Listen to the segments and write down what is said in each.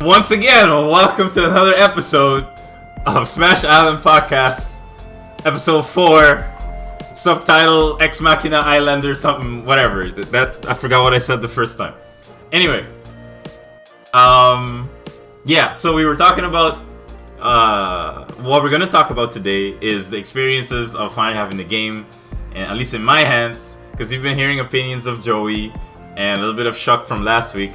Once again, welcome to another episode of Smash Island Podcast, episode 4, subtitle Ex Machina Islander something, whatever. That I forgot what I said the first time. Anyway, yeah. So we were talking about what we're gonna talk about today is the experiences of finally having the game, and at least in my hands, because we've been hearing opinions of Joey and a little bit of Shuck from last week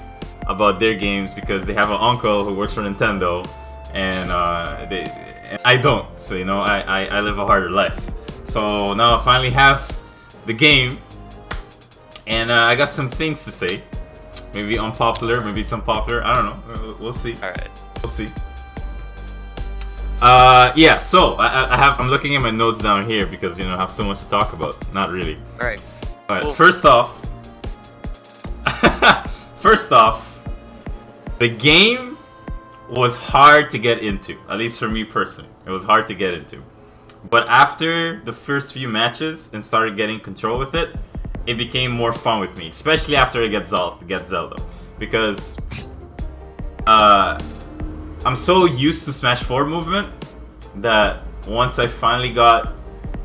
about their games because they have an uncle who works for Nintendo, and I don't. So I live a harder life. So now I finally have the game, and I got some things to say. Maybe unpopular, maybe some popular. I don't know. We'll see. All right. We'll see. Yeah. So I'm looking at my notes down here because I have so much to talk about. Not really. All right. But Cool. first off, the game was hard to get into. At least for me personally, it was hard to get into. But after the first few matches and started getting control with it, it became more fun with me. Especially after I get Zelda, because I'm so used to Smash 4 movement that once I finally got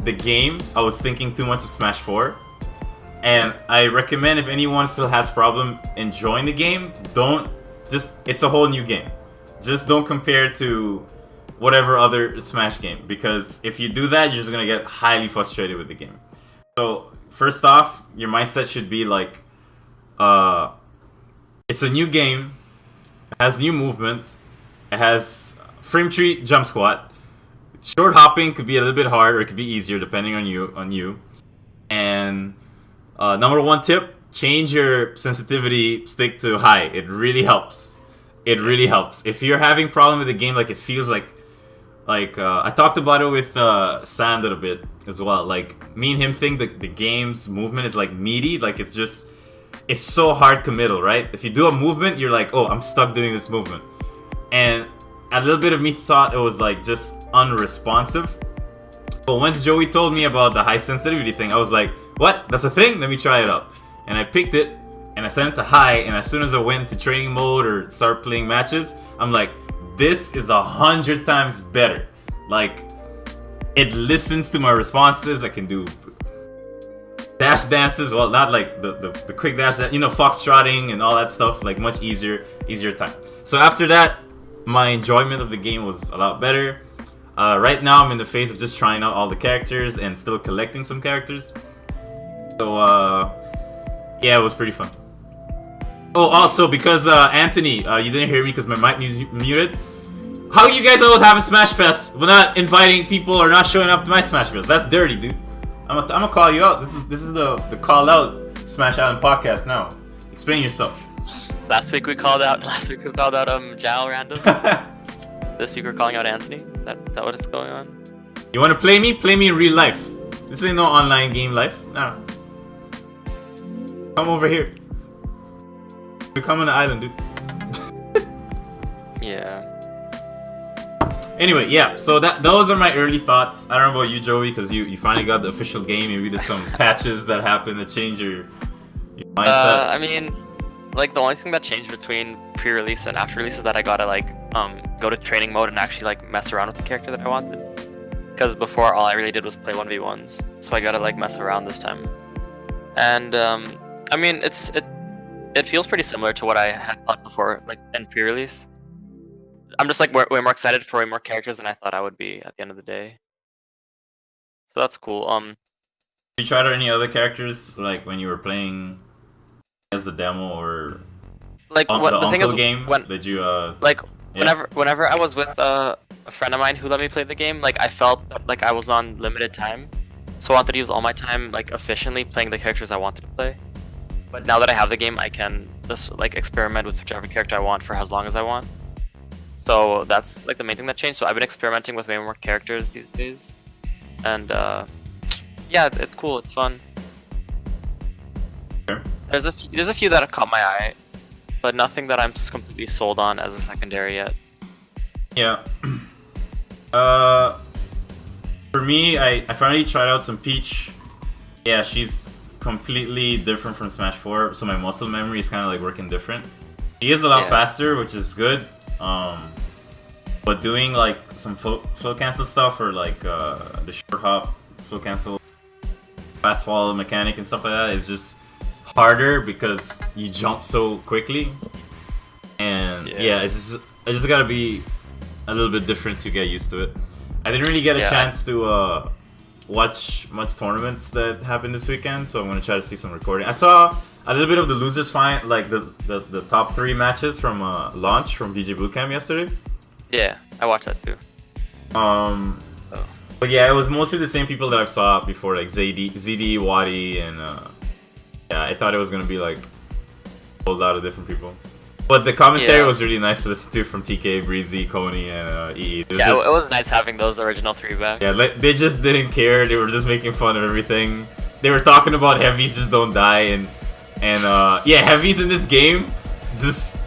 the game, I was thinking too much of Smash 4. And I recommend if anyone still has problem enjoying the game, it's a whole new game. Just don't compare to whatever other Smash game, because if you do that, you're just gonna get highly frustrated with the game. So first off, your mindset should be like, it's a new game, it has new movement, it has frame tree jump squat. Short hopping could be a little bit hard or it could be easier depending on you. And number one tip, change your sensitivity stick to high. It really helps. If you're having problem with the game, like it feels like I talked about it with Sam a little bit as well. Like me and him think that the game's movement is like meaty. Like it's so hard committal, right? If you do a movement, you're like, oh, I'm stuck doing this movement. And a little bit of me thought it was like just unresponsive. But once Joey told me about the high sensitivity thing, I was like, what? That's a thing? Let me try it out. And I picked it, and I set it to high, and as soon as I went to training mode or start playing matches, I'm like, this is 100 times better. Like, it listens to my responses. I can do dash dances. Well, not like the quick dash, foxtrotting and all that stuff. Like, much easier time. So after that, my enjoyment of the game was a lot better. Right now, I'm in the phase of just trying out all the characters and still collecting some characters. So, yeah, it was pretty fun. Oh, also, because, Anthony, you didn't hear me because my mic muted. How you guys always have a Smash Fest but not inviting people or not showing up to my Smash Fest? That's dirty, dude. I'm gonna call you out. This is the call out Smash Island podcast now. Explain yourself. Last week we called out Jal random. This week we're calling out Anthony. Is that what is going on? You wanna play me? Play me in real life. This ain't no online game life. No. Come over here. We're coming to Island, dude. Yeah. Anyway, yeah, so those are my early thoughts. I don't know about you, Joey, because you finally got the official game. Maybe there's some patches that happen to change your mindset. I mean, like the only thing that changed between pre-release and after release is that I gotta go to training mode and actually mess around with the character that I wanted. Because before all I really did was play 1v1s, so I gotta mess around this time. And I mean, it feels pretty similar to what I had thought before, in pre-release. I'm just way more excited for way more characters than I thought I would be at the end of the day. So that's cool. Did you try out any other characters when you were playing as the demo or the thing is, game? Did you whenever I was with a friend of mine who let me play the game, I felt that I was on limited time, so I wanted to use all my time efficiently playing the characters I wanted to play. But now that I have the game, I can just experiment with whichever character I want for as long as I want. So that's the main thing that changed. So I've been experimenting with way more characters these days, and yeah, it's cool. It's fun. Sure. There's a few that have caught my eye, but nothing that I'm just completely sold on as a secondary yet. Yeah. For me, I finally tried out some Peach. Yeah, she's completely different from Smash 4, so my muscle memory is kind of working different. She is a lot faster, which is good. But doing like some flow cancel stuff or like the short hop, flow cancel, fast fall mechanic and stuff like that is just harder because you jump so quickly. And yeah, I just gotta be a little bit different to get used to it. I didn't really get a chance to watch much tournaments that happened this weekend, so I'm gonna try to see some recording. I saw a little bit of the losers find like the top 3 matches from launch from VG Bootcamp yesterday. Yeah, I watched that too. But yeah, it was mostly the same people that I've saw before, like ZD, Wadi, and yeah, I thought it was gonna be like a whole lot of different people. But the commentary was really nice to listen to from TK, Breezy, Coney, and EE. It was nice having those original 3 back. Yeah, they just didn't care. They were just making fun of everything. They were talking about heavies just don't die, and yeah, heavies in this game just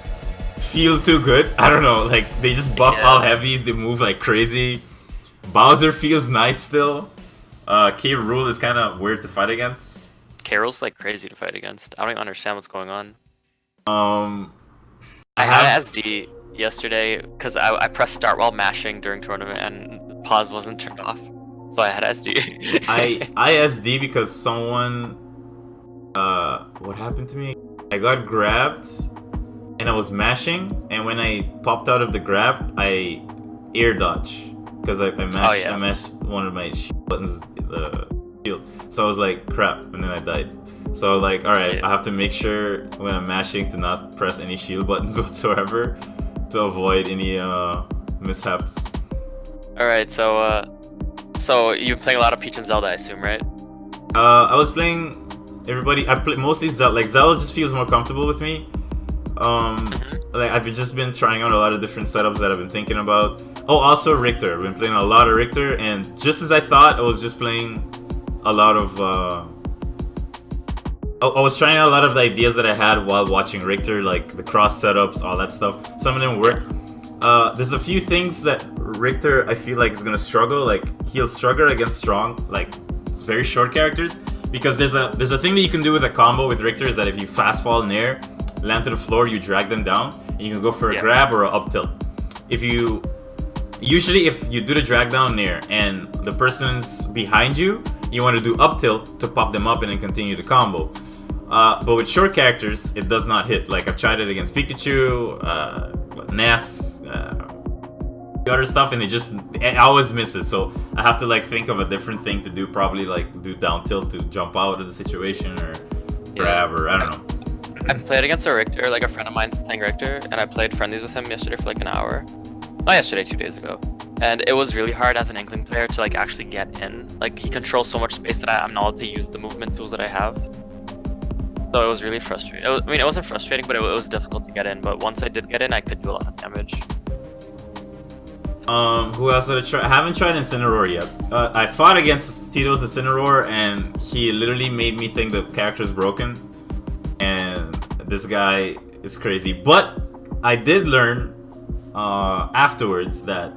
feel too good. I don't know, like they just buff all heavies. They move like crazy. Bowser feels nice still. K. Rool is kind of weird to fight against. K. Rool's like crazy to fight against. I don't even understand what's going on. I had SD yesterday because I pressed start while mashing during tournament and pause wasn't turned off, so I had SD. I SD because someone what happened to me? I got grabbed and I was mashing, and when I popped out of the grab, I air dodge because I mashed one of my buttons, the shield. So I was like crap, and then I died. So I was like, alright, I have to make sure when I'm mashing to not press any shield buttons whatsoever to avoid any mishaps. Alright, so you've been playing a lot of Peach and Zelda, I assume, right? I was playing everybody. I play mostly Zelda. Like Zelda just feels more comfortable with me. Like I've just been trying out a lot of different setups that I've been thinking about. Oh, also Richter. I've been playing a lot of Richter, and just as I thought, I was just playing a lot of I was trying out a lot of the ideas that I had while watching Richter, like the cross setups, all that stuff. Some of them work. There's a few things that Richter I feel like is gonna struggle. Like he'll struggle against strong, like very short characters, because there's a thing that you can do with a combo with Richter is that if you fast fall in air, land to the floor, you drag them down, and you can go for a grab or a up tilt. If you do the drag down in air and the person's behind you, you want to do up tilt to pop them up and then continue the combo. But with short characters, it does not hit. Like I've tried it against Pikachu, Ness, other stuff, and it always misses. So I have to like think of a different thing to do. Probably like do down tilt to jump out of the situation or grab or I don't know. I played against a Richter, like a friend of mine's playing Richter, and I played friendlies with him yesterday for like an hour. Not yesterday, 2 days ago. And it was really hard as an Inkling player to like actually get in. Like he controls so much space that I'm not able to use the movement tools that I have. So it was really frustrating. It wasn't frustrating, but it was difficult to get in. But once I did get in, I could do a lot of damage. Who else did I try? I haven't tried Incineroar yet. I fought against Tito's Incineroar, and he literally made me think the character is broken. And this guy is crazy. But I did learn afterwards that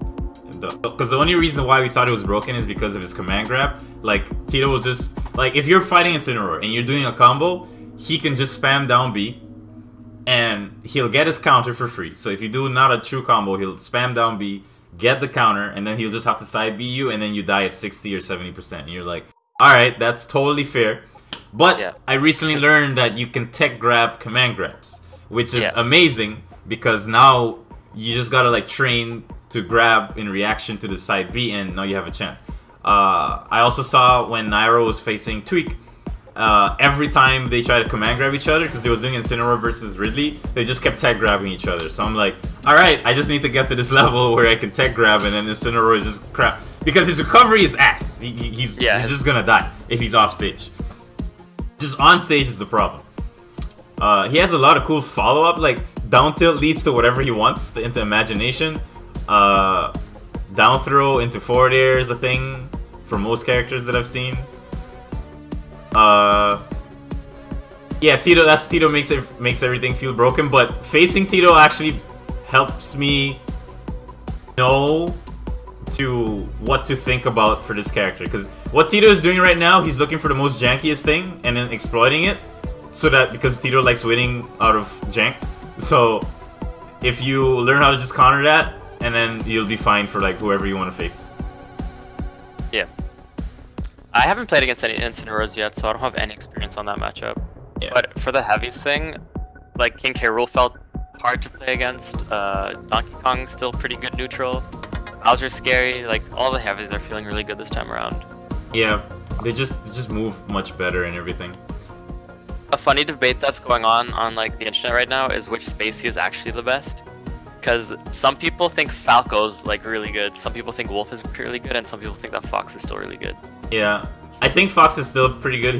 because the only reason why we thought it was broken is because of his command grab. Like Tito will just like if you're fighting Incineroar and you're doing a combo, he can just spam down B and he'll get his counter for free. So if you do not a true combo, he'll spam down B, get the counter, and then he'll just have to side B you, and then you die at 60 or 70%. And you're like, alright, that's totally fair. But I recently learned that you can tech grab command grabs, which is amazing because now you just gotta like train to grab in reaction to the side B, and now you have a chance. I also saw when Nairo was facing Tweak, every time they tried to command grab each other, because they was doing Incineroar versus Ridley, they just kept tech grabbing each other. So I'm like, alright, I just need to get to this level where I can tech grab, and then Incineroar is just crap. Because his recovery is ass. He's just gonna die if he's off stage. Just on stage is the problem. He has a lot of cool follow-up, like down tilt leads to whatever he wants, into imagination. Down throw into forward air is a thing for most characters that I've seen. Yeah, Tito makes everything feel broken, but facing Tito actually helps me know what to think about for this character. Because what Tito is doing right now, he's looking for the most jankiest thing and then exploiting it, so that because Tito likes winning out of jank. So if you learn how to just counter that, and then you'll be fine for like whoever you want to face. Yeah. I haven't played against any Incineroars yet, so I don't have any experience on that matchup. Yeah. But for the heavies thing, like King K. Rool felt hard to play against. Donkey Kong's still pretty good neutral. Bowser's scary. Like all the heavies are feeling really good this time around. Yeah, they just move much better and everything. A funny debate that's going on like the internet right now is which Spacey is actually the best. Because some people think Falco's like really good, some people think Wolf is really good, and some people think that Fox is still really good. Yeah, I think Fox is still pretty good.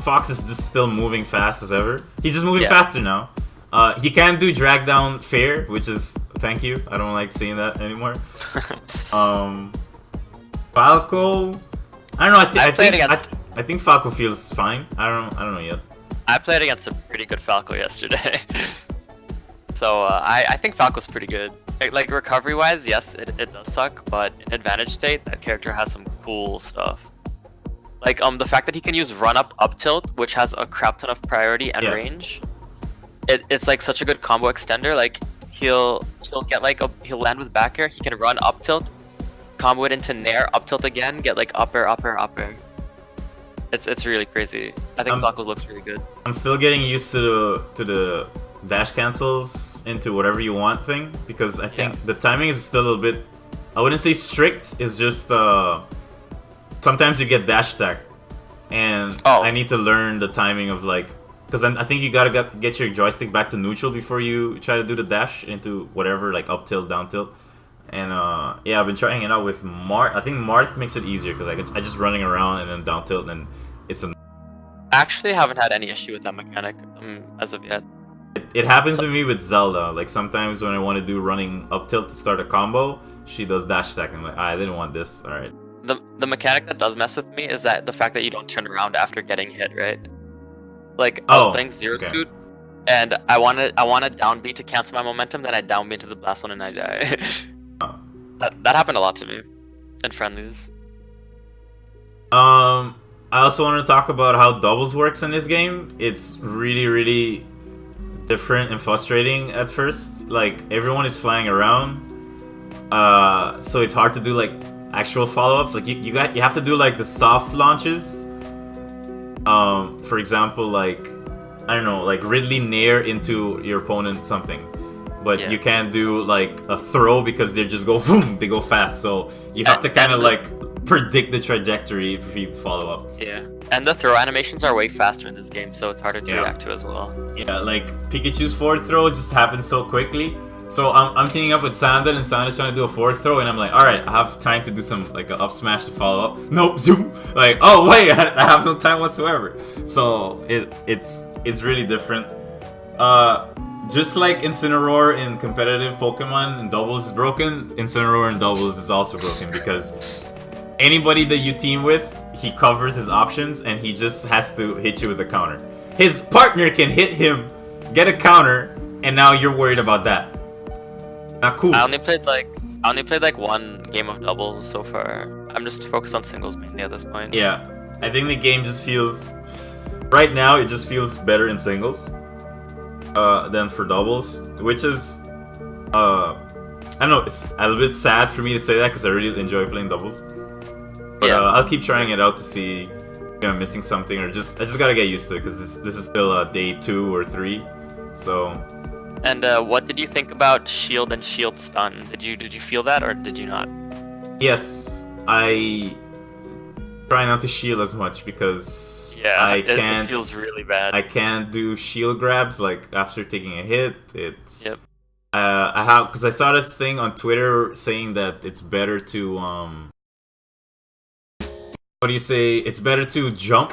Fox is just still moving fast as ever. He's just moving faster now. He can do drag down fair, which is thank you. I don't like seeing that anymore. Falco, I don't know. I think Falco feels fine. I don't know yet. I played against a pretty good Falco yesterday. So I think Falco's pretty good. Like recovery wise, yes, it does suck, but in advantage state, that character has some cool stuff. Like the fact that he can use run up tilt, which has a crap ton of priority and range. It's like such a good combo extender. Like he'll get like he'll land with back air, he can run up tilt, combo it into nair, up tilt again, get like up air. It's really crazy. I think Falco looks really good. I'm still getting used to the dash cancels into whatever you want thing, because I think the timing is still a little bit, I wouldn't say strict, it's just sometimes you get dash stack, and I need to learn the timing of like, because I think you gotta get your joystick back to neutral before you try to do the dash into whatever, like up tilt, down tilt. And yeah, I've been trying it out with Marth. I think Marth makes it easier because I just running around and then down tilt, and it's a. Actually, haven't had any issue with that mechanic as of yet. It happens with me with Zelda. Like sometimes when I want to do running up tilt to start a combo, she does dash stack, and I'm like, I didn't want this. All right. The mechanic that does mess with me is that the fact that you don't turn around after getting hit, right? Like I was playing Zero Suit, and I wanted down B to cancel my momentum, then I down B into the blast one and I die. That happened a lot to me in friendlies. I also want to talk about how doubles works in this game. It's really different and frustrating at first. Like everyone is flying around, so it's hard to do like actual follow-ups. Like you have to do like the soft launches. For example, like I don't know, like Ridley nair into your opponent something. But you can't do like a throw because they just go boom, they go fast. So you have to kind of like predict the trajectory if you follow up. Yeah, and the throw animations are way faster in this game, so it's harder to react to as well. Yeah, like Pikachu's forward throw just happens so quickly. So I'm teaming up with Sandra, and Sandra's trying to do a forward throw, and I'm like, all right, I have time to do some like an up smash to follow up. Nope, zoom. Like, oh wait, I have no time whatsoever. So it's really different. Just like Incineroar in competitive Pokemon and doubles is broken, Incineroar in doubles is also broken because anybody that you team with, he covers his options and he just has to hit you with a counter. His partner can hit him, get a counter, and now you're worried about that. Not cool. I only played like one game of doubles so far. I'm just focused on singles mainly at this point. Yeah, I think the game just feels, right now it just feels better in singles than for doubles, which is I don't know, it's a little bit sad for me to say that because I really enjoy playing doubles. But I'll keep trying it out to see if I'm missing something, or I just gotta get used to it because this is still day 2 or 3. So. And what did you think about shield and shield stun? Did you feel that or did you not? Yes, I try not to shield as much because it feels really bad. I can't do shield grabs like after taking a hit. It's I have, because I saw this thing on Twitter saying that it's better to what do you say? It's better to jump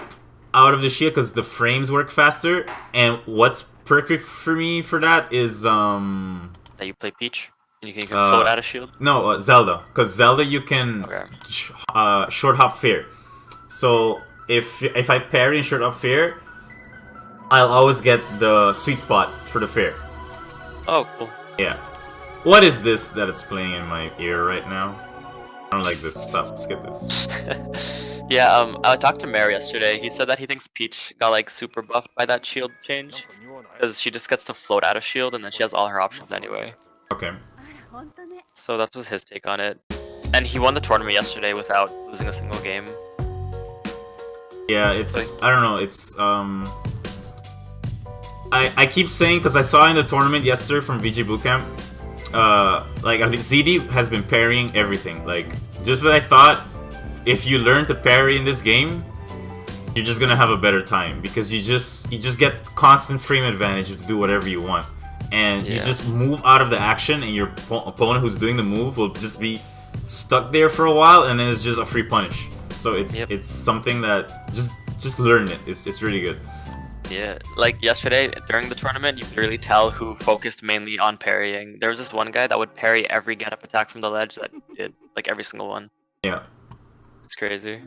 out of the shield because the frames work faster. And what's perfect for me for that is that you play Peach and you can float out of shield. No, Zelda, because Zelda you can short hop fair. So if I parry and short hop fair, I'll always get the sweet spot for the fair. Oh, cool. Yeah. What is this that it's playing in my ear right now? I don't like this. Stop. Skip this. Yeah, I talked to Mary yesterday. He said that he thinks Peach got like super buffed by that shield change, because she just gets to float out of shield and then she has all her options anyway. Okay. So that was his take on it. And he won the tournament yesterday without losing a single game. Yeah, it's I don't know. It's I keep saying, because I saw in the tournament yesterday from VG Bootcamp, like I think ZD has been parrying everything. Like just as I thought, if you learn to parry in this game, you're just gonna have a better time because you just get constant frame advantage to do whatever you want, and you just move out of the action, and your opponent who's doing the move will just be stuck there for a while, and then it's just a free punish. So it's something that just learn it. It's really good. Yeah, like yesterday during the tournament, you could really tell who focused mainly on parrying. There was this one guy that would parry every get-up attack from the ledge that he did, like every single one. Yeah. It's crazy.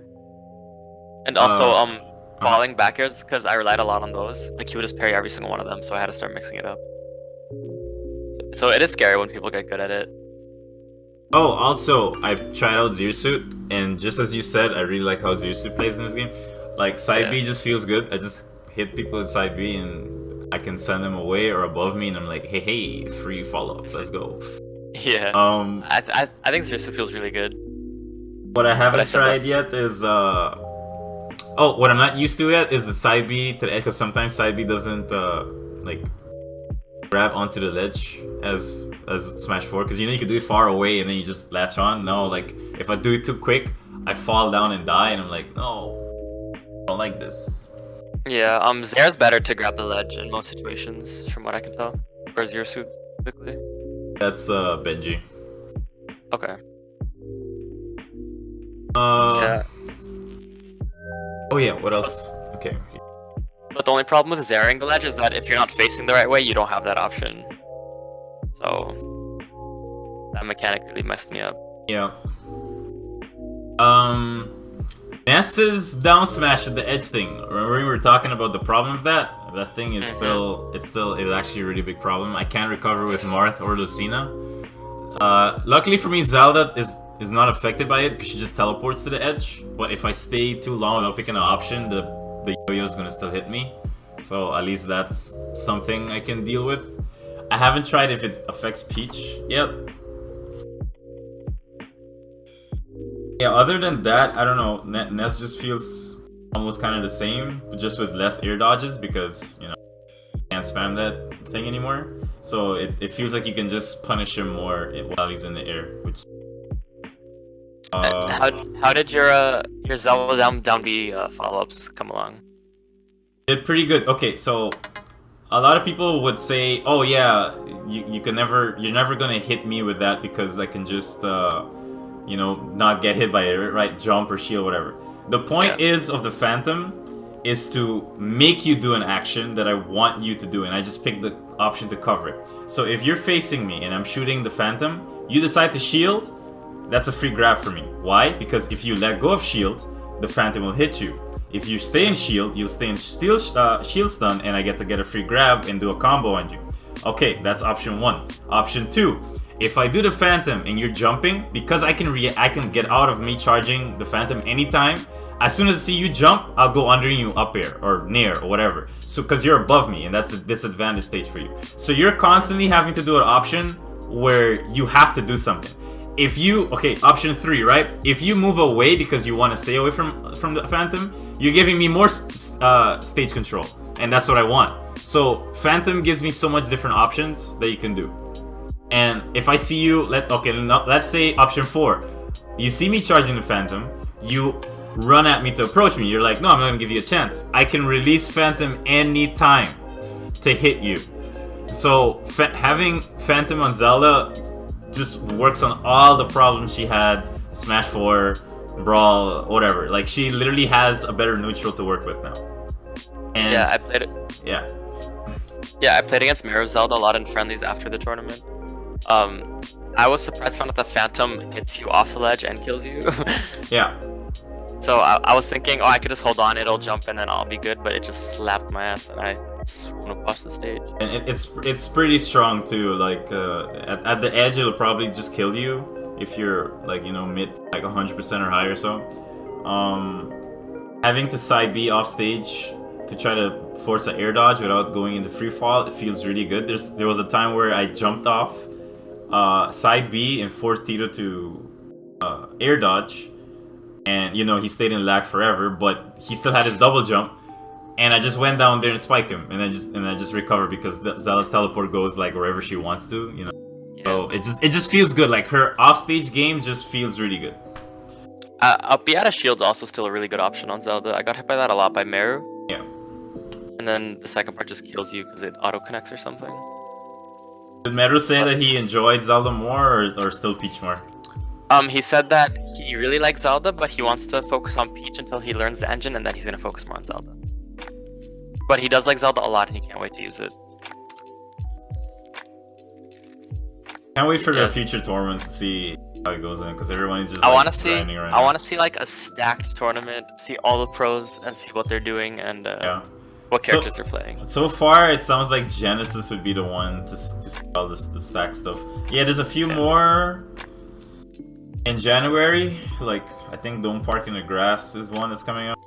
And also, falling back airs, because I relied a lot on those. Like, he would just parry every single one of them, so I had to start mixing it up. So it is scary when people get good at it. Oh, also, I tried out Zirsuit, and just as you said, I really like how Zirsuit plays in this game. Like, side B just feels good. I just hit people at side B, and I can send them away or above me, and I'm like, hey, free follow-ups, let's go. Yeah. I think Zirsuit feels really good. What I haven't tried yet is, oh, what I'm not used to yet is the side B to the edge, because sometimes side B doesn't, like, grab onto the ledge as Smash 4, because you know you can do it far away and then you just latch on. No, like, if I do it too quick, I fall down and die, and I'm like, no, I don't like this. Yeah, Zare's better to grab the ledge in most situations, from what I can tell. Or Zirsuit, specifically. That's, Benji. Okay. Yeah. Oh yeah, what else? Okay. But the only problem with Zaring the ledge is that if you're not facing the right way, you don't have that option. So that mechanic really messed me up. Yeah. Ness's down smash at the edge thing. Remember we were talking about the problem of that? That thing is still it's actually a really big problem. I can't recover with Marth or Lucina. Luckily for me, Zelda is not affected by it because she just teleports to the edge. But if I stay too long without picking an option, the yo-yo is gonna still hit me. So at least that's something I can deal with. I haven't tried if it affects Peach yet. Yeah, other than that, I don't know. Ness just feels almost kind of the same, but just with less air dodges because, you know, you can't spam that thing anymore. So it feels like you can just punish him more while he's in the air, which. How did your Zelda down B follow-ups come along? Did pretty good. Okay, so a lot of people would say, "Oh yeah, you're never gonna hit me with that because I can just you know, not get hit by it, right? Jump or shield, whatever." The point is of the Phantom is to make you do an action that I want you to do, and I just pick the option to cover it. So if you're facing me and I'm shooting the Phantom, you decide to shield, that's a free grab for me. Why? Because if you let go of shield, the Phantom will hit you. If you stay in shield, you'll stay in shield stun, and I get to get a free grab and do a combo on you. Okay, that's option 1. Option 2. If I do the Phantom and you're jumping, because I can get out of me charging the Phantom anytime. As soon as I see you jump, I'll go under you up air or near or whatever. So because you're above me, and that's the disadvantage stage for you. So you're constantly having to do an option where you have to do something. If you option 3, right? If you move away because you want to stay away from the Phantom, you're giving me more stage control, and that's what I want. So Phantom gives me so much different options that you can do. And if I see you, let's say option 4, you see me charging the Phantom, you run at me to approach me. You're like, no, I'm not gonna give you a chance. I can release Phantom anytime to hit you. So having Phantom on Zelda just works on all the problems she had Smash 4, Brawl, whatever. Like, she literally has a better neutral to work with now. And yeah, I played it. Yeah. Yeah, I played against Mirror Zelda a lot in friendlies after the tournament. I was surprised to find out the Phantom hits you off the ledge and kills you. Yeah. So I was thinking, oh, I could just hold on, it'll jump, and then I'll be good, but it just slapped my ass, and I swung across the stage. And it's pretty strong too. Like at the edge, it'll probably just kill you if you're like, you know, mid like 100% or higher. So Having to side B off stage to try to force an air dodge without going into free fall, it feels really good. There was a time where I jumped off side B and forced Tito to air dodge, and you know he stayed in lag forever, but he still had his double jump, and I just went down there and spiked him, and I just recovered because the Zelda teleport goes like wherever she wants to, you know. Yeah. So it just feels good. Like her offstage game just feels really good. Up B out of shield's also still a really good option on Zelda. I got hit by that a lot by Meru. Yeah. And then the second part just kills you because it auto connects or something. Did Meru say that he enjoyed Zelda more or still Peach more? He said that he really likes Zelda, but he wants to focus on Peach until he learns the engine, and then he's gonna focus more on Zelda. But he does like Zelda a lot, and he can't wait to use it. Can't wait for the future tournaments to see how it goes in, because everyone is just I like, want to see. grinding right I now. want to see like a stacked tournament, see all the pros, and see what they're doing and Yeah. what characters they're playing. So far, it sounds like Genesis would be the one to see all the stack stuff. Yeah, there's a few more in January. Like, I think Dome Park in the Grass is one that's coming up.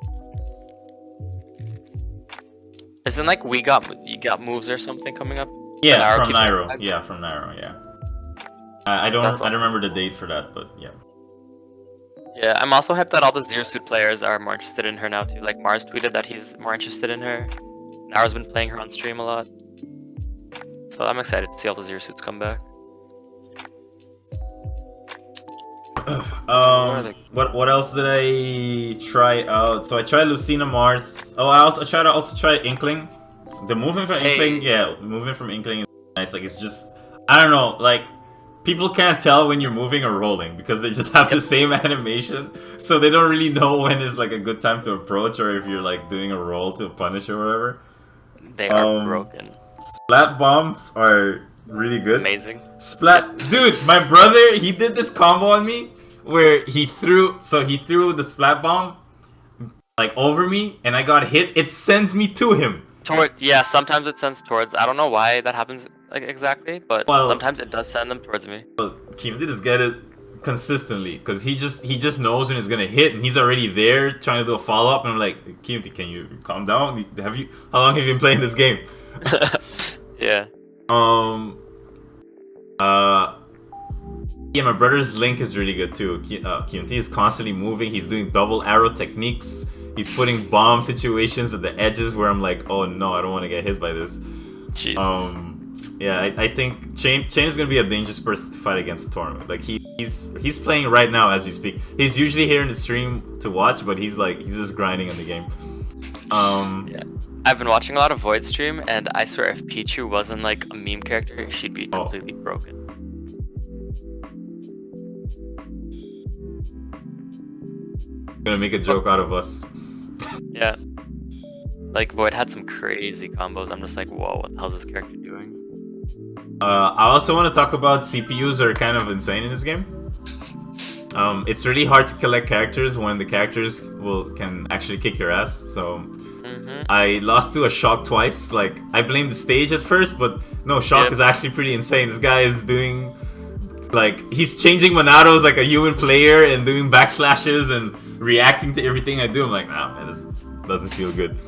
Isn't like you got moves or something coming up? Yeah, Nairo from keeps Nairo. advertising? Yeah, from Nairo, yeah. I don't remember the date for that, but yeah. Yeah, I'm also hyped that all the Zero Suit players are more interested in her now too. Like Mars tweeted that he's more interested in her. Nairo's been playing her on stream a lot. So I'm excited to see all the Zero Suits come back. What else did I try out? So I tried Lucina Marth. Oh, I tried to Inkling. The movement from Inkling, yeah, movement from Inkling is nice. Like, it's just, I don't know, like, people can't tell when you're moving or rolling because they just have the same animation, so they don't really know when is like a good time to approach or if you're like doing a roll to punish or whatever. They are broken. Splat bombs are really good. Amazing. Splat, dude, my brother, he did this combo on me where he threw the splat bomb like over me and I got hit. It sends me to him. Yeah, sometimes it sends towards. I don't know why that happens like exactly, but sometimes it does send them towards me. But Kimchi just get it consistently because he just knows when it's gonna hit and he's already there trying to do a follow up and I'm like, Kimchi, can you calm down? How long have you been playing this game? Yeah. Yeah, my brother's Link is really good too. Kimchi is constantly moving. He's doing double arrow techniques. He's putting bomb situations at the edges where I'm like, oh no, I don't want to get hit by this. Jesus. Yeah, I think Chain is gonna be a dangerous person to fight against the tournament. Like he's playing right now as we speak. He's usually here in the stream to watch, but he's just grinding on the game. Yeah, I've been watching a lot of Void stream, and I swear if Pichu wasn't like a meme character, she'd be completely broken. Gonna make a joke out of us. Yeah. Like Void had some crazy combos. I'm just like, whoa, what the hell is this character doing? I also want to talk about CPUs are kind of insane in this game. It's really hard to collect characters when the characters can actually kick your ass. So I lost to a Shock twice. Like I blamed the stage at first, but no, Shock is actually pretty insane. This guy is doing he's changing Monados like a human player and doing backslashes and reacting to everything I do. I'm like, nah, man, this doesn't feel good.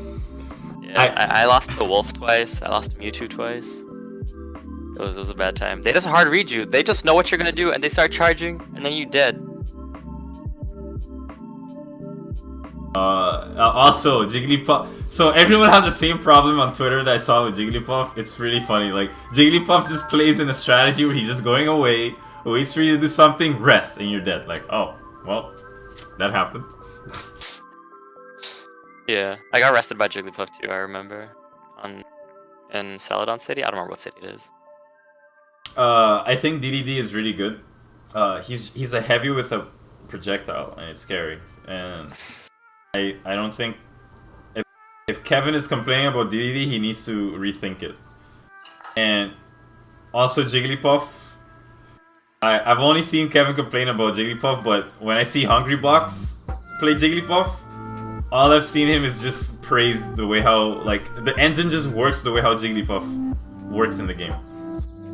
Yeah, I lost to Wolf twice. I lost to Mewtwo twice. It was a bad time. They just hard read you. They just know what you're gonna do and they start charging and then you dead. Also, Jigglypuff. So everyone has the same problem on Twitter that I saw with Jigglypuff. It's really funny. Like Jigglypuff just plays in a strategy where he's just going away, waits for you to do something, rest, and you're dead. Like, oh, well, that happened. Yeah, I got arrested by Jigglypuff too. I remember in Celadon City. I don't remember what city it is. I think DDD is really good. He's a heavy with a projectile, and it's scary. And I don't think if Kevin is complaining about DDD, he needs to rethink it. And also Jigglypuff. I've only seen Kevin complain about Jigglypuff, but when I see Hungrybox play Jigglypuff, all I've seen him is just praise the way how the engine just works the way how Jigglypuff works in the game.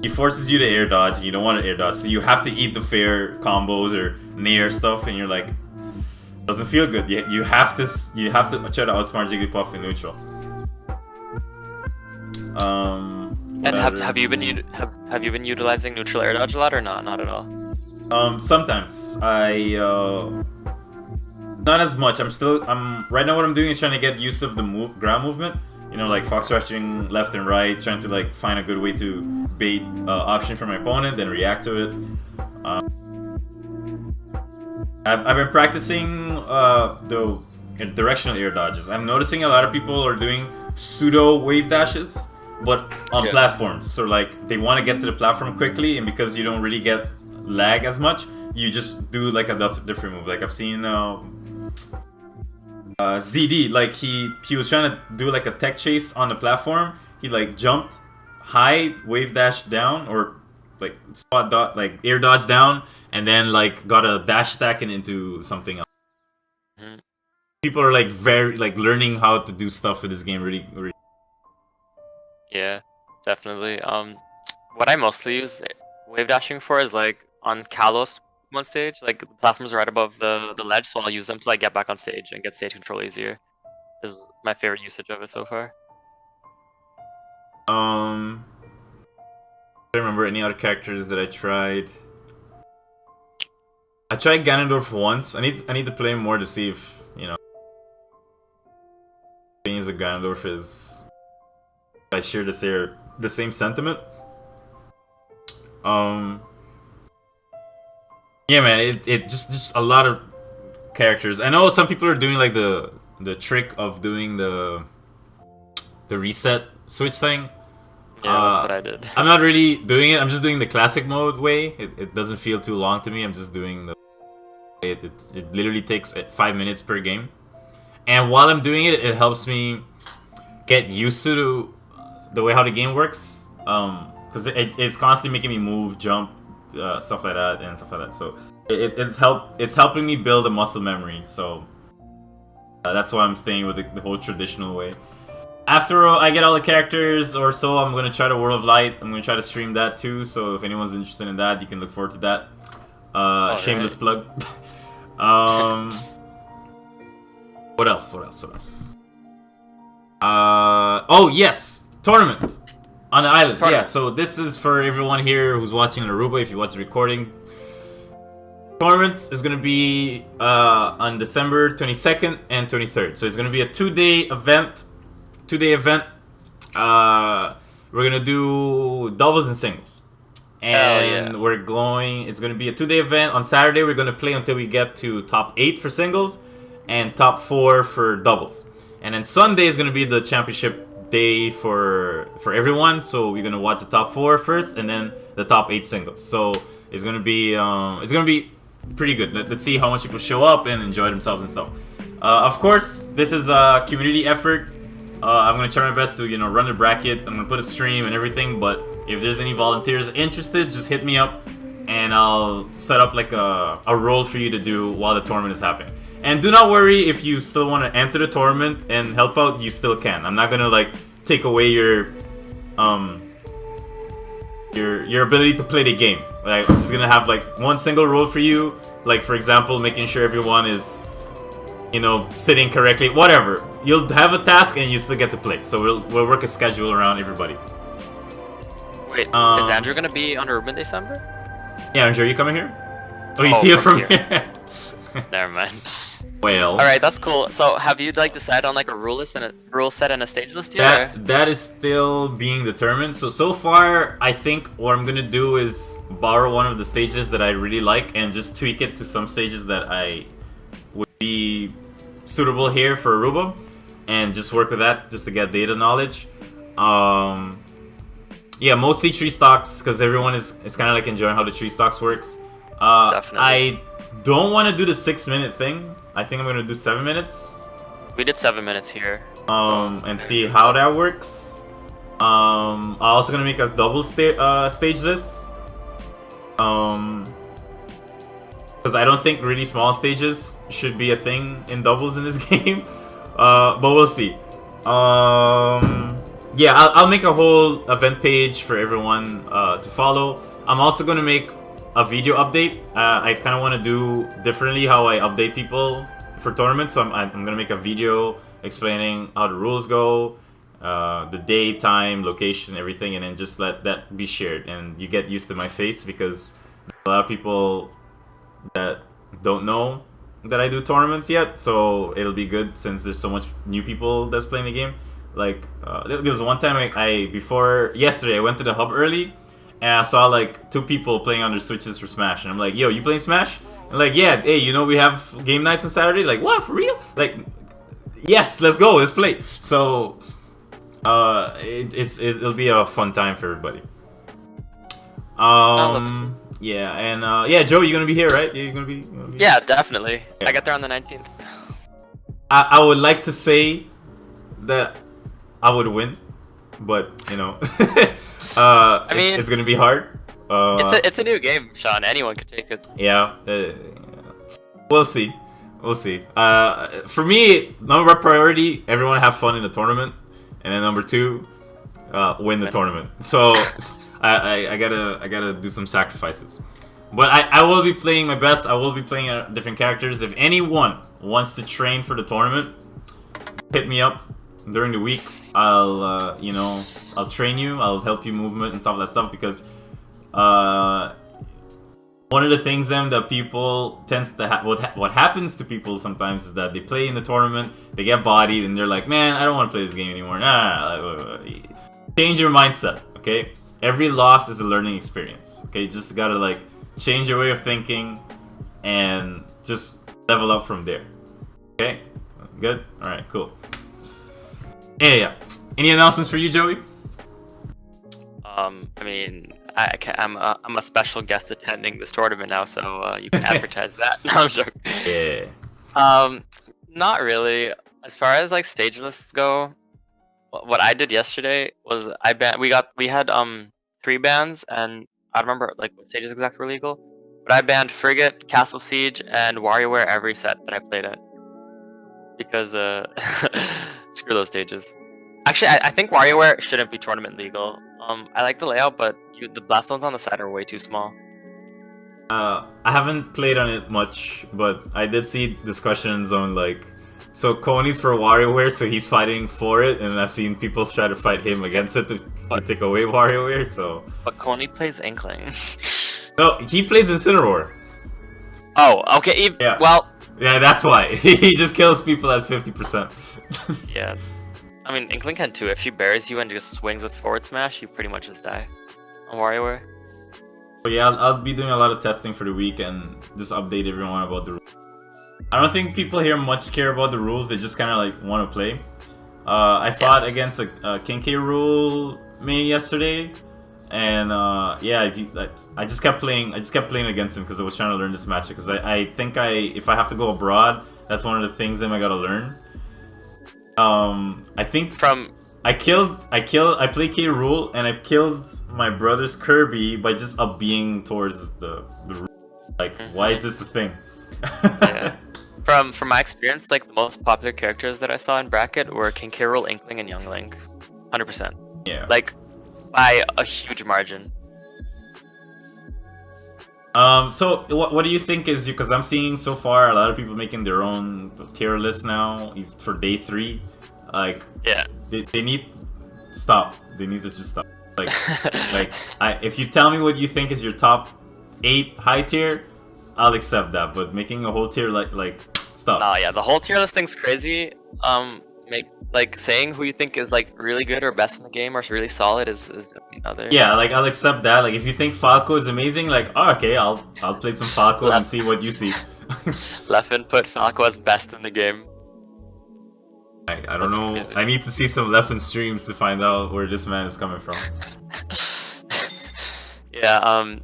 He forces you to air dodge, and you don't want to air dodge, so you have to eat the fair combos or nair stuff, and you're like, Doesn't feel good. You have to try to outsmart Jigglypuff in neutral. And have you been utilizing neutral air dodge a lot or not? Not at all. Sometimes I not as much. I'm right now. What I'm doing is trying to get used to the ground movement. You know, like fox rushing left and right, trying to like find a good way to bait option for my opponent, then react to it. I've been practicing the directional air dodges. I'm noticing a lot of people are doing pseudo wave dashes, but on platforms. So like they want to get to the platform quickly, and because you don't really get lag as much, you just do like a different move. Like I've seen ZD, like he was trying to do like a tech chase on the platform. He like jumped high, wave dash down, or like spot dot, like air dodge down, and then like got a dash stacking into something else. People are like very like learning how to do stuff with this game. Really. Yeah, definitely. What I mostly use wave dashing for is like on Kalos one stage, like the platforms are right above the ledge, so I'll use them to like get back on stage and get stage control easier. This is my favorite usage of it so far. I don't remember any other characters that I tried. I tried Ganondorf once. I need to play more to see if, you know, opinions of Ganondorf is I share the same sentiment. Yeah, man, it just a lot of characters. I know some people are doing like the trick of doing the reset switch thing. Yeah, that's what I did. I'm not really doing it. I'm just doing the classic mode way. It doesn't feel too long to me. I'm just doing the it literally takes 5 minutes per game. And while I'm doing it, it helps me get used to the way how the game works. Because it's constantly making me move, jump, stuff like that, and stuff like that. So it's helping me build a muscle memory. So that's why I'm staying with the whole traditional way. After I get all the characters or so, I'm gonna try the World of Light. I'm gonna try to stream that too. So if anyone's interested in that, you can look forward to that. Shameless plug. What else? Oh yes, tournament on the island. Yeah, so this is for everyone here who's watching on Aruba. If you watch the recording, tournament is gonna be on December 22nd and 23rd. So it's gonna be a two-day event. We're gonna do doubles and singles, and it's gonna be a 2-day event. On Saturday we're gonna play until we get to top 8 for singles and top 4 for doubles, and then Sunday is gonna be the championship day for everyone. So we're gonna watch the top 4 first and then the top 8 singles. So it's gonna be pretty good. Let's see how much people show up and enjoy themselves and stuff. Of course, this is a community effort. I'm gonna try my best to, run the bracket. I'm gonna put a stream and everything, but if there's any volunteers interested, just hit me up and I'll set up like a role for you to do while the tournament is happening. And do not worry if you still want to enter the tournament and help out, you still can. I'm not gonna like take away your ability to play the game. Like I'm just gonna have like one single role for you, like for example, making sure everyone is sitting correctly, whatever. You'll have a task and you still get to play. So we'll work a schedule around everybody. Wait, is Andrew gonna be on Aruba in December? Yeah, Andrew, are you coming here? Oh, you see it from here. Never mind. Well. Alright, that's cool. So have you like decided on like a rule set and a stage list yet? That is still being determined. So far, I think what I'm gonna do is borrow one of the stages that I really like and just tweak it to some stages that I would be suitable here for Aruba, and just work with that just to get data knowledge. Yeah, mostly tree stocks because everyone is kind of like enjoying how the tree stocks works. Definitely. I don't want to do the 6-minute thing. I think I'm gonna do 7 minutes. We did 7 minutes here. And see how that works. I'm also gonna make a double stage list. Because I don't think really small stages should be a thing in doubles in this game. But we'll see. Yeah, I'll make a whole event page for everyone to follow. I'm also going to make a video update. I kind of want to do differently how I update people for tournaments, so I'm gonna make a video explaining how the rules go, the day, time, location, everything, and then just let that be shared. And you get used to my face because a lot of people that don't know that I do tournaments yet, so it'll be good since there's so much new people that's playing the game. Like there was one time I before yesterday I went to the hub early and I saw like 2 people playing on their Switches for Smash, and I'm like, yo, you playing Smash? And like, yeah, hey, you know we have game nights on Saturday. Like, what, for real? Like, yes, let's go, let's play. So it'll be a fun time for everybody. Yeah, and yeah, Joe, you're gonna be here, right? You're gonna be. Yeah, definitely. Yeah. I get there on the 19th. I would like to say that I would win, but you know, I mean, it's gonna be hard. it's a new game, Sean. Anyone could take it. Yeah, we'll see. We'll see. For me, number 1 priority, everyone have fun in the tournament, and then number 2, win the tournament. So I gotta do some sacrifices. But I will be playing my best. I will be playing different characters. If anyone wants to train for the tournament, hit me up during the week. I'll you know, I'll train you. I'll help you movement and stuff like that stuff, because one of the things then that people tends to what happens to people sometimes is that they play in the tournament, they get bodied, and they're like, man, I don't want to play this game anymore. Nah. Change your mindset, okay? Every loss is a learning experience, okay? You just gotta like change your way of thinking and just level up from there. Okay? Good? Alright, cool. Yeah. Any announcements for you, Joey? I mean, I'm a special guest attending this tournament now, so you can advertise that. No, I'm joking. Yeah. Not really. As far as like stage lists go, what I did yesterday was we had 3 bans, and I don't remember like what stages exactly were legal, but I banned Frigate, Castle Siege, and WarioWare every set that I played at, because screw those stages. Actually, I think WarioWare shouldn't be tournament legal. I like the layout, but the blast zones on the side are way too small. I haven't played on it much, but I did see discussions on like, so Coney's for WarioWare, so he's fighting for it, and I've seen people try to fight him against it to take away WarioWare. So, but Coney plays Inkling. No, he plays Incineroar. Oh, okay. Yeah. Well. Yeah, that's why he just kills people at 50%. Yeah. I mean, Inkling can too. If she buries you and just swings a forward smash, you pretty much just die on WarioWare. But yeah, I'll be doing a lot of testing for the week and just update everyone about the rules. I don't think people here much care about the rules. They just kind of like want to play. I fought against a King K rule main yesterday, and yeah, I just kept playing. I just kept playing against him because I was trying to learn this matchup. Because I think if I have to go abroad, that's one of the things that I gotta learn. I think I played K rule and I killed my brother's Kirby by just being towards the rule. Like, why is this the thing? Yeah. From my experience, like the most popular characters that I saw in bracket were King K. Rool, Inkling, and Young Link. 100%. Yeah. Like by a huge margin. So what do you think is, because I'm seeing so far a lot of people making their own tier list now for day 3. Like, yeah, they need stop. They need to just stop. Like, if you tell me what you think is your top 8 high tier, I'll accept that. But making a whole tier like stop. Nah, yeah, the whole tier list thing's crazy. Saying who you think is like really good or best in the game or really solid is definitely another. Yeah, like I'll accept that. Like if you think Falco is amazing, like okay, I'll play some Falco and see what you see. Leffen put Falco as best in the game. I don't know. Crazy. I need to see some Leffen streams to find out where this man is coming from. Yeah.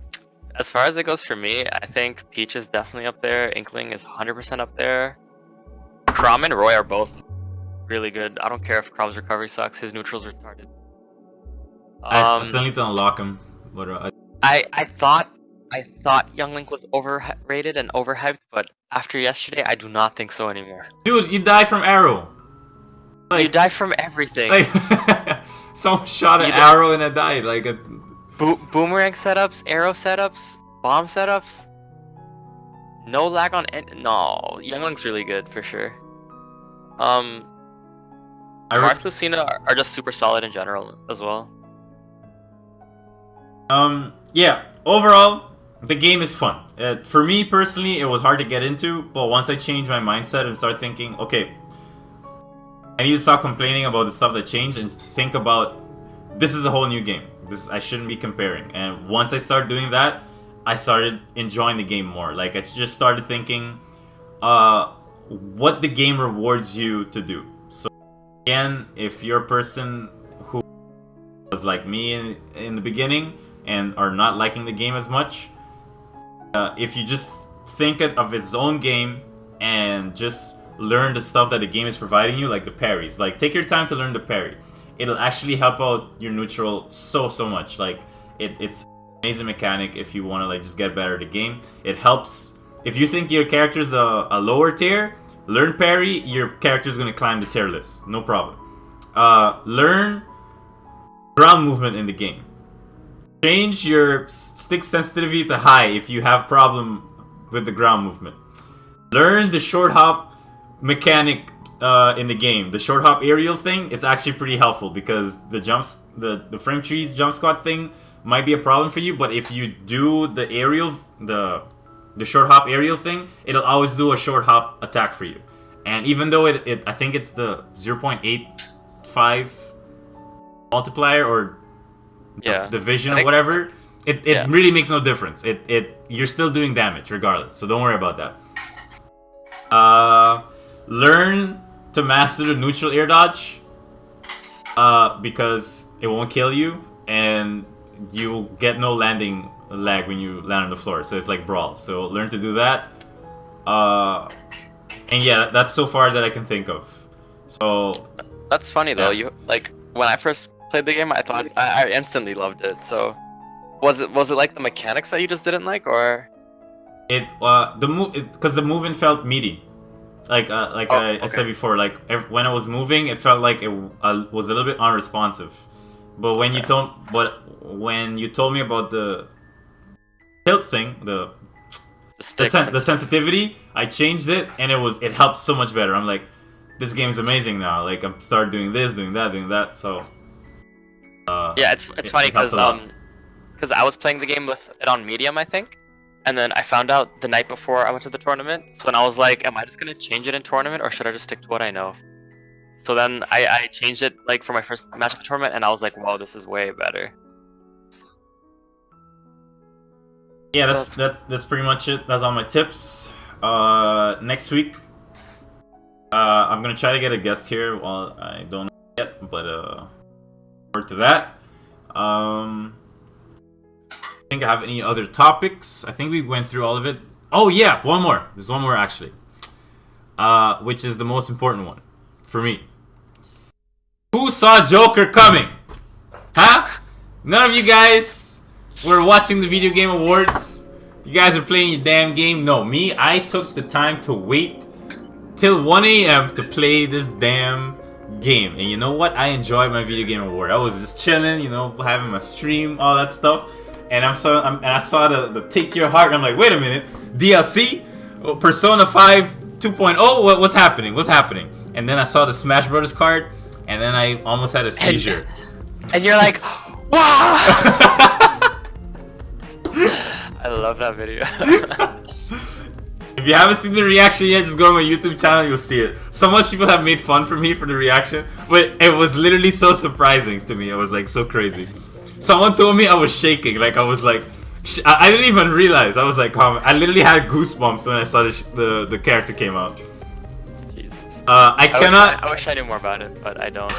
As far as it goes for me, I think Peach is definitely up there. Inkling is 100% up there. Chrom and Roy are both really good. I don't care if Chrom's recovery sucks. His neutral's retarded. I still need to unlock him. But I thought Young Link was overrated and overhyped, but after yesterday, I do not think so anymore. Dude, you die from arrow. Like, you die from everything. Like, someone shot an arrow and I died. Like boomerang setups, arrow setups, bomb setups. No lag on any. No, Youngling's really good for sure. Marth Lucina are just super solid in general as well. Yeah. Overall, the game is fun. For me personally, it was hard to get into, but once I changed my mindset and started thinking, okay, I need to stop complaining about the stuff that changed and think about this is a whole new game. I shouldn't be comparing. And once I started doing that, I started enjoying the game more. Like I just started thinking, what the game rewards you to do. So again, if you're a person who was like me in the beginning and are not liking the game as much, if you just think of its own game and just learn the stuff that the game is providing you, like the parries. Like take your time to learn the parry. It'll actually help out your neutral so much. Like it's an amazing mechanic if you want to like just get better at the game. It helps if you think your character's a lower tier. Learn parry, your character's gonna climb the tier list, no problem. Learn ground movement in the game. Change your stick sensitivity to high if you have problem with the ground movement. Learn the short hop mechanic in the game. The short hop aerial thing, it's actually pretty helpful because the frame trees jump squat thing might be a problem for you, but if you do the aerial, the short hop aerial thing, it'll always do a short hop attack for you. And even though I think it's the 0.85 multiplier or the vision or whatever, it really makes no difference. You're still doing damage regardless, so don't worry about that. Learn to master the neutral air dodge because it won't kill you and you'll get no landing lag when you land on the floor, so it's like Brawl. So learn to do that. And yeah, that's so far that I can think of. So that's funny though. You like when I first played the game, I thought I instantly loved it. So was it like the mechanics that you just didn't like, or because the movement felt meaty. Like I said before, like when I was moving, it felt like it was a little bit unresponsive. But when you told me about the tilt thing, the sensitivity, I changed it, and it helped so much better. I'm like, this game is amazing now. Like I'm started doing this, doing that. So yeah, it's funny because I was playing the game with it on medium, I think. And then I found out the night before I went to the tournament. So then I was like, am I just going to change it in tournament or should I just stick to what I know? So then I changed it like for my first match at the tournament and I was like, wow, this is way better. Yeah, that's pretty much it. That's all my tips. Next week, I'm going to try to get a guest here. Well, I don't know yet, but forward to that. I think I have any other topics. I think we went through all of it. Oh yeah, one more. There's one more actually. Which is the most important one for me. Who saw Joker coming? Huh? None of you guys were watching the video game awards. You guys are playing your damn game. No, me, I took the time to wait till 1 a.m. to play this damn game. And you know what? I enjoyed my video game award. I was just chilling, having my stream, all that stuff. And I saw the Take Your Heart, and I'm like, wait a minute, DLC? Persona 5 2.0? What's happening? What's happening? And then I saw the Smash Brothers card, and then I almost had a seizure. And you're like, wow! I love that video. If you haven't seen the reaction yet, just go to my YouTube channel, you'll see it. So much people have made fun for me for the reaction, but it was literally so surprising to me. It was like so crazy. Someone told me I was shaking, like I was like, I didn't even realize. I was like, I literally had goosebumps when I saw the character came out. Jesus. I wish I knew more about it, but I don't.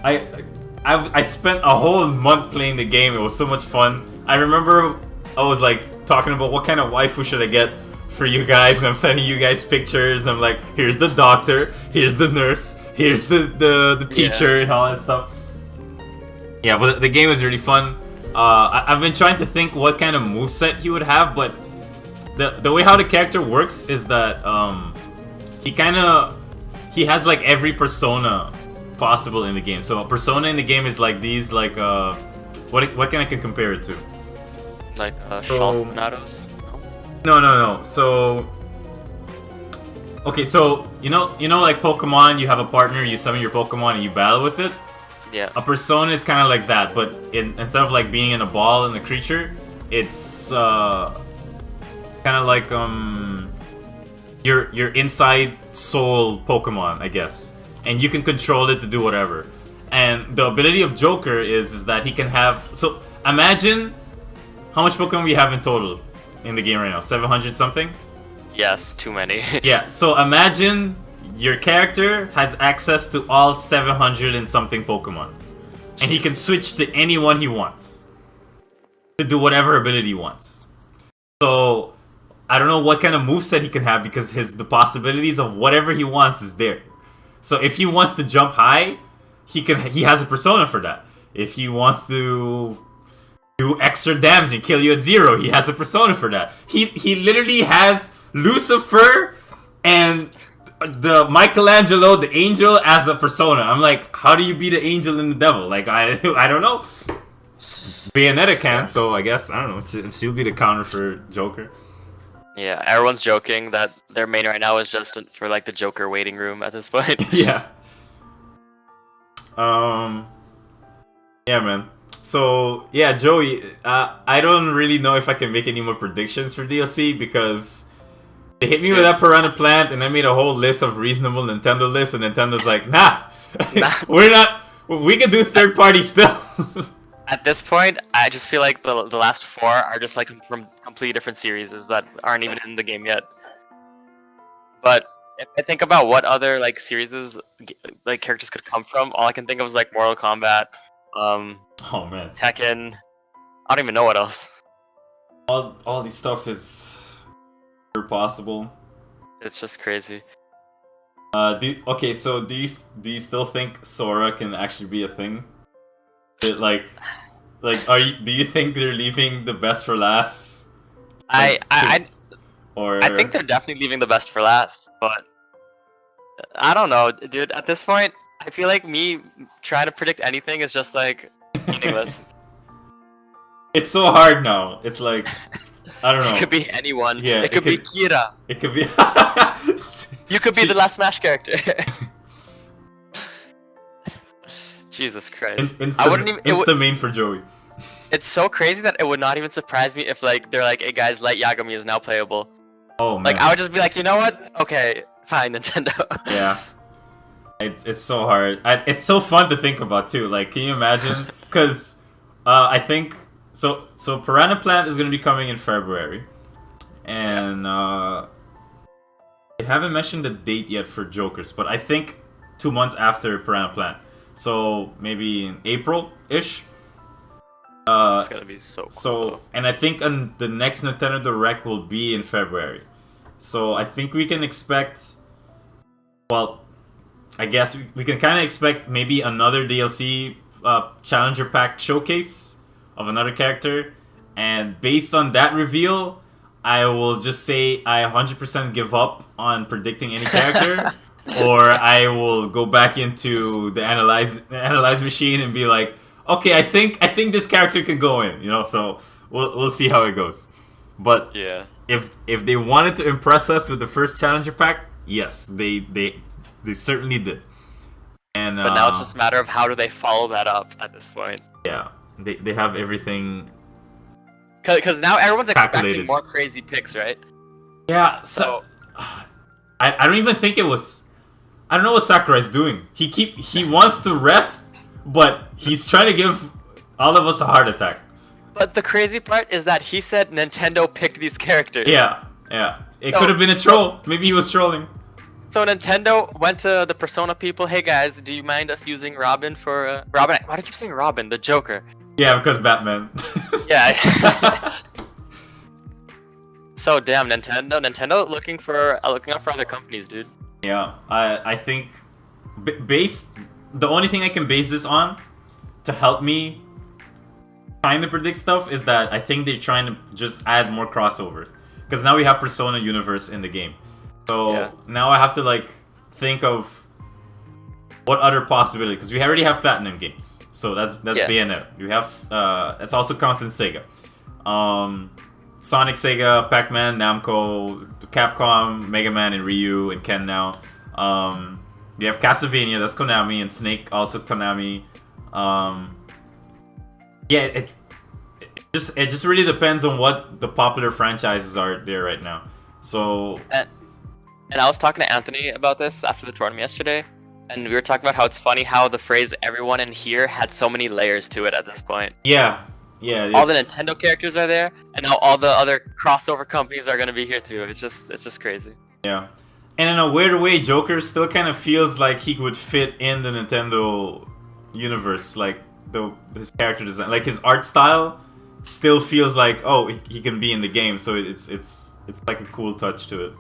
I spent a whole month playing the game. It was so much fun. I remember I was like talking about what kind of waifu should I get for you guys, and I'm sending you guys pictures. And I'm like, here's the doctor, here's the nurse, here's the teacher, and all that stuff. Yeah, but the game was really fun. I've been trying to think what kind of moveset he would have, but the way how the character works is that he has like every persona possible in the game. So a persona in the game is like these, like what can I compare it to? Like Shalnados? No. So, okay, so like Pokemon, you have a partner, you summon your Pokemon, and you battle with it. Yeah. A persona is kind of like that, but instead of like being in a ball and a creature, it's kind of like your inside soul Pokemon, I guess, and you can control it to do whatever. And the ability of Joker is that he can have. So imagine how much Pokemon we have in total in the game right now. 700 something. Yes, too many. Yeah. So imagine your character has access to all 700 and something Pokemon. And he can switch to anyone he wants. To do whatever ability he wants. So, I don't know what kind of moveset he can have because the possibilities of whatever he wants is there. So if he wants to jump high, he has a persona for that. If he wants to do extra damage and kill you at 0, he has a persona for that. He literally has Lucifer and the Michelangelo, the angel, as a persona. I'm like, how do you beat the angel and the devil? Like, I don't know. Bayonetta can, so I guess, I don't know. She'll be the counter for Joker. Yeah, everyone's joking that their main right now is just for like the Joker waiting room at this point. Yeah. Yeah, man. So, yeah, Joey, I don't really know if I can make any more predictions for DLC because they hit me with that Piranha Plant and I made a whole list of reasonable Nintendo lists, and Nintendo's like, nah. We can do third party still. At this point, I just feel like the last 4 are just like from completely different series that aren't even in the game yet. But if I think about what other like series like characters could come from, all I can think of is like Mortal Kombat, oh man, Tekken. I don't even know what else. All this stuff is possible. It's just crazy. So do you still think Sora can actually be a thing? Do you think they're leaving the best for last? I think they're definitely leaving the best for last, but I don't know, dude. At this point, I feel like me trying to predict anything is just like meaningless. It's so hard now. It's like, I don't know. It could be anyone. Yeah, it could be Kira. It could be. You could be the last Smash character. Jesus Christ. I wouldn't even. Insta main for Joey. It's so crazy that it would not even surprise me if like they're like, hey guys, Light Yagami is now playable. Oh man. Like I would just be like, you know what? Okay, fine, Nintendo. Yeah. It's so hard. It's so fun to think about too. Like, can you imagine? Because I think so. Piranha Plant is gonna be coming in February, and they haven't mentioned the date yet for Jokers, but I think 2 months after Piranha Plant. So maybe in April-ish. It's gonna be so cool. So, and I think the next Nintendo Direct will be in February. So I think we can expect. Well, I guess we can kind of expect maybe another DLC Challenger Pack showcase of another character, and based on that reveal, I will just say I 100% give up on predicting any character. Or I will go back into the analyze machine and be like, okay, I think this character can go in, So we'll see how it goes. But yeah, if they wanted to impress us with the first Challenger Pack, yes, they certainly did. And but now it's just a matter of how do they follow that up at this point. Yeah, they have everything. Because now everyone's calculated. Expecting more crazy picks, right? Yeah. So I don't even think it was. I don't know what Sakurai's doing. He wants to rest, but he's trying to give all of us a heart attack. But the crazy part is that he said Nintendo picked these characters. Yeah. It could have been a troll. Maybe he was trolling. So Nintendo went to the Persona people. Hey guys, do you mind us using Robin for Robin? Why do I keep saying Robin? The Joker. Yeah, because Batman. Yeah. So damn, Nintendo looking out for other companies, dude. Yeah, I think the only thing I can base this on to help me kind of predict stuff is that I think they're trying to just add more crossovers, because now we have Persona universe in the game. So now I have to like think of what other possibility, because we already have Platinum games. So that's Bayonetta. We have that's also counts in Sega. Sonic, Sega, Pac-Man, Namco, Capcom, Mega Man, and Ryu, and Ken now. We have Castlevania, that's Konami, and Snake, also Konami. Yeah, it just really depends on what the popular franchises are there right now. So And I was talking to Anthony about this after the tournament yesterday, and we were talking about how it's funny how the phrase "everyone in here" had so many layers to it at this point. yeah, All the Nintendo characters are there, and now all the other crossover companies are gonna be here too. It's just crazy. yeah. And in a weird way, Joker still kind of feels like he would fit in the Nintendo universe, like his character design, like his art style, still feels like he can be in the game. So it's like a cool touch to it.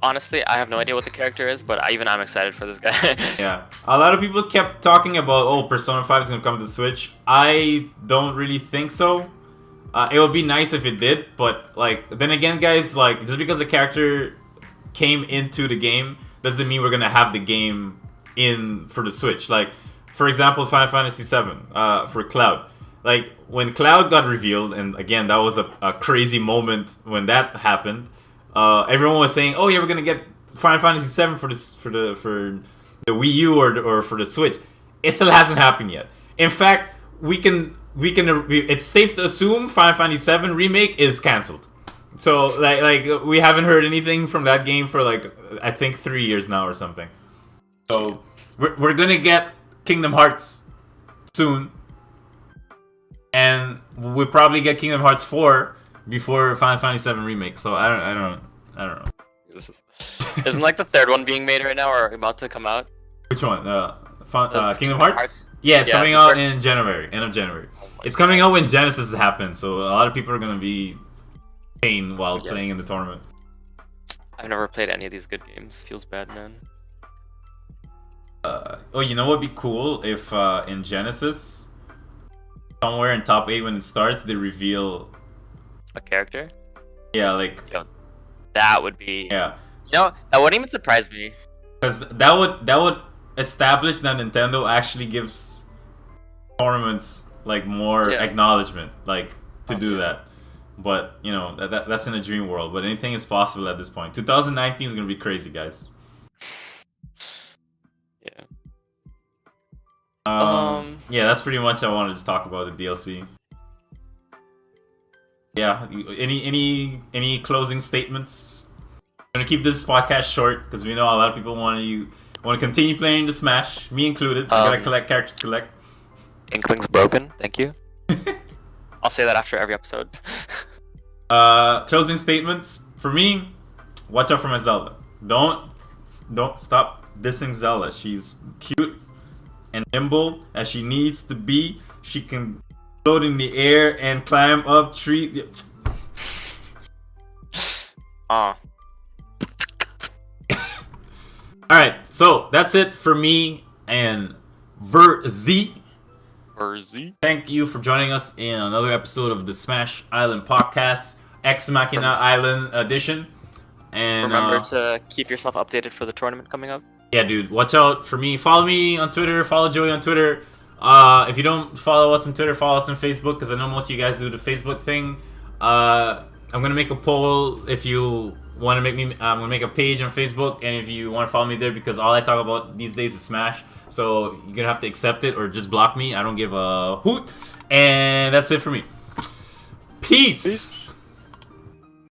Honestly, I have no idea what the character is, but I'm excited for this guy. Yeah, a lot of people kept talking about Persona 5 is gonna come to the Switch. I don't really think so. It would be nice if it did, but like then again, guys, like just because the character came into the game doesn't mean we're gonna have the game in for the Switch. Like, for example, Final Fantasy VII for Cloud. Like when Cloud got revealed, and again that was a crazy moment when that happened. Everyone was saying, "Oh yeah, we're gonna get Final Fantasy VII for the Wii U or for the Switch." It still hasn't happened yet. In fact, it's safe to assume Final Fantasy VII remake is canceled. So like we haven't heard anything from that game for like I think 3 years now or something. So we're gonna get Kingdom Hearts soon, and we'll probably get Kingdom Hearts 4 before Final Fantasy VII remake. So I don't know. Isn't like the third one being made right now or about to come out? Which one? Kingdom Hearts? Yeah, it's coming out in January, end of January. It's coming out when Genesis happens, so a lot of people are gonna be pain while playing in the tournament. I've never played any of these good games. Feels bad, man. You know what'd be cool if in Genesis, somewhere in top 8 when it starts, they reveal a character? Yeah, like that would be. Yeah. That wouldn't even surprise me. Because that would establish that Nintendo actually gives tournaments like more acknowledgement, like to do that. But that's in a dream world. But anything is possible at this point. 2019 is gonna be crazy, guys. Yeah. Yeah, that's pretty much I wanted to talk about the DLC. Yeah. Any closing statements? I'm gonna keep this podcast short because we know a lot of people want to continue playing the Smash, me included. I gotta collect characters to collect. Inkling's broken. Thank you. I'll say that after every episode. Closing statements for me. Watch out for my Zelda. Don't stop dissing Zelda. She's cute and nimble as she needs to be. She can float in the air and climb up trees. Alright, so that's it for me and Verzi. Thank you for joining us in another episode of the Smash Island Podcast, Ex Machina Island Edition. And remember to keep yourself updated for the tournament coming up. Yeah, dude, watch out for me. Follow me on Twitter. Follow Joey on Twitter. If you don't follow us on Twitter, follow us on Facebook because I know most of you guys do the Facebook thing. I'm gonna make a poll if you want to make me. I'm gonna make a page on Facebook, and if you want to follow me there, because all I talk about these days is Smash. So you're gonna have to accept it or just block me. I don't give a hoot. And that's it for me. Peace.